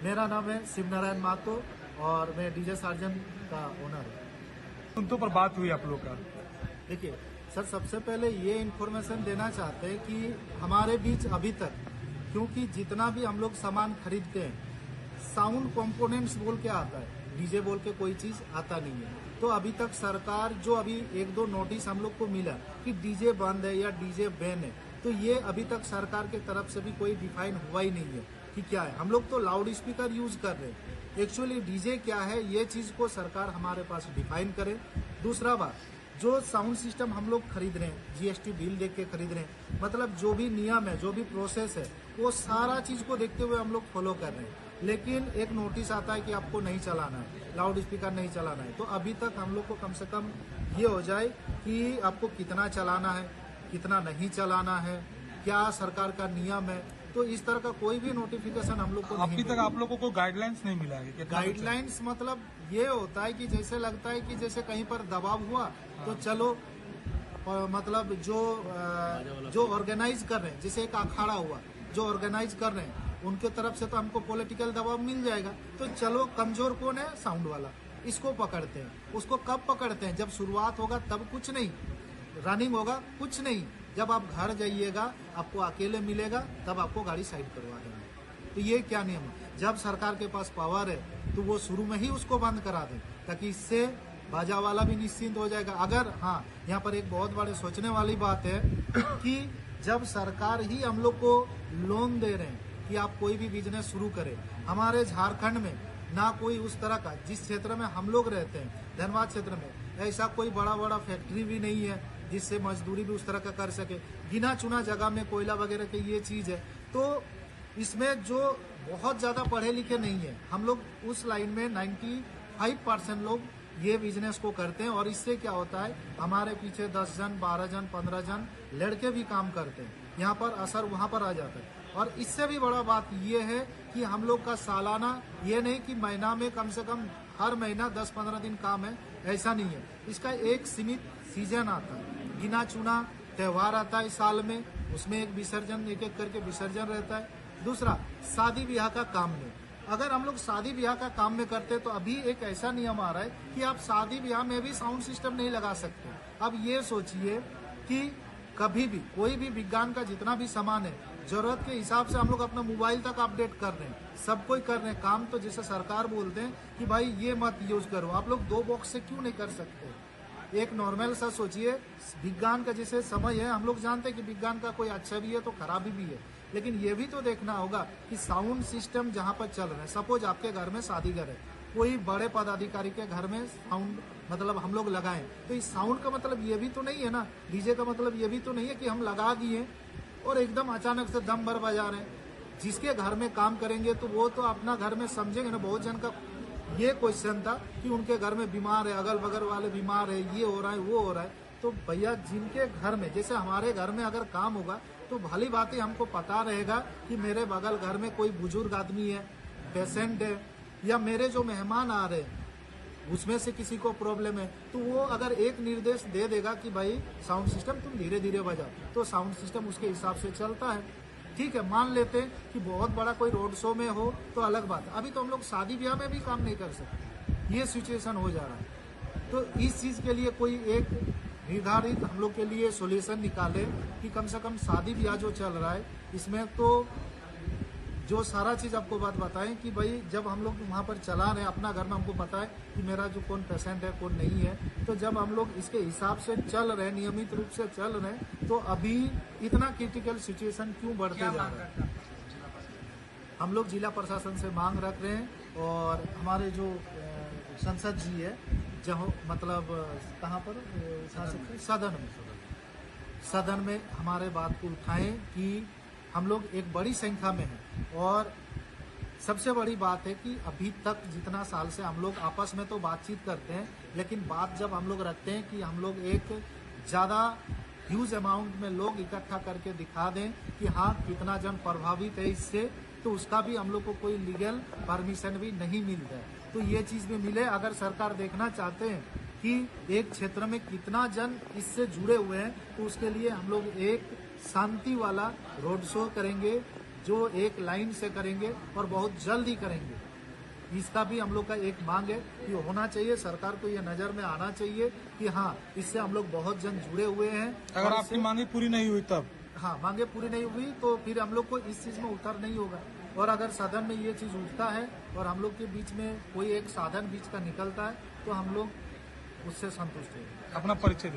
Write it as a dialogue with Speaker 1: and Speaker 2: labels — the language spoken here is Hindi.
Speaker 1: मेरा नाम है शिव नारायण मातो और मैं डीजे सार्जन का ओनर हूँ।
Speaker 2: उनके ऊपर बात हुई आप लोग का।
Speaker 1: देखिए सर, सबसे पहले ये इन्फॉर्मेशन देना चाहते हैं कि हमारे बीच अभी तक, क्योंकि जितना भी हम लोग सामान खरीदते हैं साउंड कंपोनेंट्स बोल के आता है, डीजे बोल के कोई चीज आता नहीं है। तो अभी तक सरकार जो अभी एक दो नोटिस हम लोग को मिला कि डीजे बंद है या डीजे बैन है, तो ये अभी तक सरकार की तरफ से भी कोई डिफाइन हुआ ही नहीं है कि क्या है। हम लोग तो लाउड स्पीकर यूज कर रहे हैं, एक्चुअली डीजे क्या है ये चीज को सरकार हमारे पास डिफाइन करे। दूसरा बात, जो साउंड सिस्टम हम लोग खरीद रहे हैं जीएसटी बिल देख के खरीद रहे हैं, मतलब जो भी नियम है, जो भी प्रोसेस है, वो सारा चीज को देखते हुए हम लोग फॉलो कर रहे हैं। लेकिन एक नोटिस आता है कि आपको नहीं चलाना है, लाउड स्पीकर नहीं चलाना है। तो अभी तक हम लोग को कम से कम ये हो जाए कि आपको कितना चलाना है, कितना नहीं चलाना है, क्या सरकार का नियम है। तो इस तरह का कोई भी नोटिफिकेशन हम लोग को नहीं
Speaker 2: अभी तक आप लोगों को गाइडलाइंस नहीं मिला है।
Speaker 1: गाइडलाइंस मतलब ये होता है कि जैसे लगता है कि जैसे कहीं पर दबाव हुआ तो चलो, मतलब जो ऑर्गेनाइज कर रहे हैं, जैसे एक अखाड़ा हुआ, जो ऑर्गेनाइज कर रहे हैं उनके तरफ से तो हमको पॉलिटिकल दबाव मिल जाएगा, तो चलो कमजोर कौन है, साउंड वाला, इसको पकड़ते हैं। उसको कब पकड़ते हैं, जब शुरुआत होगा तब कुछ नहीं, रनिंग होगा कुछ नहीं, जब आप घर जाइएगा आपको अकेले मिलेगा तब आपको गाड़ी साइड करवा देंगे। तो ये क्या नियम है, जब सरकार के पास पावर है तो वो शुरू में ही उसको बंद करा दें, ताकि इससे बाजा वाला भी निश्चिंत हो जाएगा। अगर हाँ, यहाँ पर एक बहुत बड़े सोचने वाली बात है कि जब सरकार ही हम लोग को लोन दे रहे हैं कि आप कोई भी बिजनेस शुरू करें, हमारे झारखंड में ना कोई उस तरह का, जिस क्षेत्र में हम लोग रहते हैं धनबाद क्षेत्र में, ऐसा कोई बड़ा बड़ा फैक्ट्री भी नहीं है जिससे मजदूरी भी उस तरह का कर सके। गिना चुना जगह में कोयला वगैरह की ये चीज है। तो इसमें जो बहुत ज्यादा पढ़े लिखे नहीं है, हम लोग उस लाइन में 95% लोग ये बिजनेस को करते हैं। और इससे क्या होता है, हमारे पीछे 10 जन 12 जन 15 जन लड़के भी काम करते हैं, यहाँ पर असर वहां पर आ जाता है। और इससे भी बड़ा बात ये है कि हम लोग का सालाना, ये नहीं कि महीना में कम से कम हर महीना 10-15 दिन काम है, ऐसा नहीं है। इसका एक सीमित सीजन आता है, गिना चुना त्योहार आता है साल में, उसमें एक विसर्जन, एक एक करके विसर्जन रहता है। दूसरा, शादी ब्याह का काम में, अगर हम लोग शादी ब्याह का काम में करते तो अभी एक ऐसा नियम आ रहा है कि आप शादी ब्याह में भी साउंड सिस्टम नहीं लगा सकते। अब ये सोचिए कि कभी भी कोई भी विज्ञान का जितना भी सामान है, जरूरत के हिसाब से हम लोग अपना मोबाइल तक अपडेट कर रहे हैं, सब कोई कर रहे हैं काम। तो जैसे सरकार बोलते हैं कि भाई ये मत यूज करो, आप लोग 2 बॉक्स से क्यों नहीं कर सकते। एक नॉर्मल सा सोचिए, विज्ञान का जैसे समय है, हम लोग जानते हैं कि विज्ञान का कोई अच्छा भी है तो खराबी भी है, लेकिन ये भी तो देखना होगा कि साउंड सिस्टम जहाँ पर चल रहा है, सपोज आपके घर में शादी घर है, कोई बड़े पदाधिकारी के घर में साउंड मतलब हम लोग लगाएं, तो इस साउंड का मतलब ये भी तो नहीं है ना, डीजे का मतलब ये भी तो नहीं है कि हम लगा दिए और एकदम अचानक से दम भर बजा रहे हैं। जिसके घर में काम करेंगे तो वो तो अपना घर में समझेंगे ना। बहुत जन का ये क्वेश्चन था कि उनके घर में बीमार है, अगल बगल वाले बीमार है, ये हो रहा है वो हो रहा है। तो भैया जिनके घर में, जैसे हमारे घर में अगर काम होगा तो भली बात ही हमको पता रहेगा कि मेरे बगल घर में कोई बुजुर्ग आदमी है, पेशेंट है, या मेरे जो मेहमान आ रहे हैं उसमें से किसी को प्रॉब्लम है, तो वो अगर एक निर्देश दे देगा कि भाई साउंड सिस्टम तुम धीरे धीरे बजाओ, तो साउंड सिस्टम उसके हिसाब से चलता है। ठीक है, मान लेते हैं कि बहुत बड़ा कोई रोड शो में हो तो अलग बात है, अभी तो हम लोग शादी ब्याह में भी काम नहीं कर सकते, ये सिचुएशन हो जा रहा है। तो इस चीज के लिए कोई एक निर्धारित हम लोग के लिए सॉल्यूशन निकाले कि कम से कम शादी ब्याह जो चल रहा है इसमें तो जो सारा चीज आपको बात बताएं कि भाई जब हम लोग वहाँ पर चला रहे हैं अपना घर में, हमको पता है कि मेरा जो कौन पेशेंट है कौन नहीं है, तो जब हम लोग इसके हिसाब से चल रहे हैं, नियमित रूप से चल रहे हैं, तो अभी इतना क्रिटिकल सिचुएशन क्यों बढ़ते जा रहा है। हम लोग जिला प्रशासन से मांग रख रहे हैं और हमारे जो संसद जी है, जहाँ मतलब कहाँ पर सदन में हमारे बात को उठाएं कि हम लोग एक बड़ी संख्या में हैं। और सबसे बड़ी बात है कि अभी तक जितना साल से हम लोग आपस में तो बातचीत करते हैं, लेकिन बात जब हम लोग रखते हैं कि हम लोग एक ज़्यादा ह्यूज अमाउंट में लोग इकट्ठा करके दिखा दें कि हाँ कितना जन प्रभावित है इससे, तो उसका भी हम लोग को कोई लीगल परमिशन भी नहीं मिलता है। तो ये चीज़ भी मिले। अगर सरकार देखना चाहते हैं कि एक क्षेत्र में कितना जन इससे जुड़े हुए हैं, तो उसके लिए हम लोग एक शांति वाला रोड शो करेंगे, जो एक लाइन से करेंगे और बहुत जल्द ही करेंगे। इसका भी हम लोग का एक मांग है कि होना चाहिए, सरकार को ये नजर में आना चाहिए कि हाँ, इससे हम लोग बहुत जन जुड़े हुए हैं।
Speaker 2: अगर
Speaker 1: और
Speaker 2: आपकी मांगे पूरी नहीं हुई तब?
Speaker 1: हाँ, मांगे पूरी नहीं हुई तो फिर हम लोग को इस चीज में उतर नहीं होगा। और अगर सदन में ये चीज उठता है और हम लोग के बीच में कोई एक साधन बीच का निकलता है तो हम लोग उससे संतुष्ट हैं।
Speaker 2: अपना परिचय दे।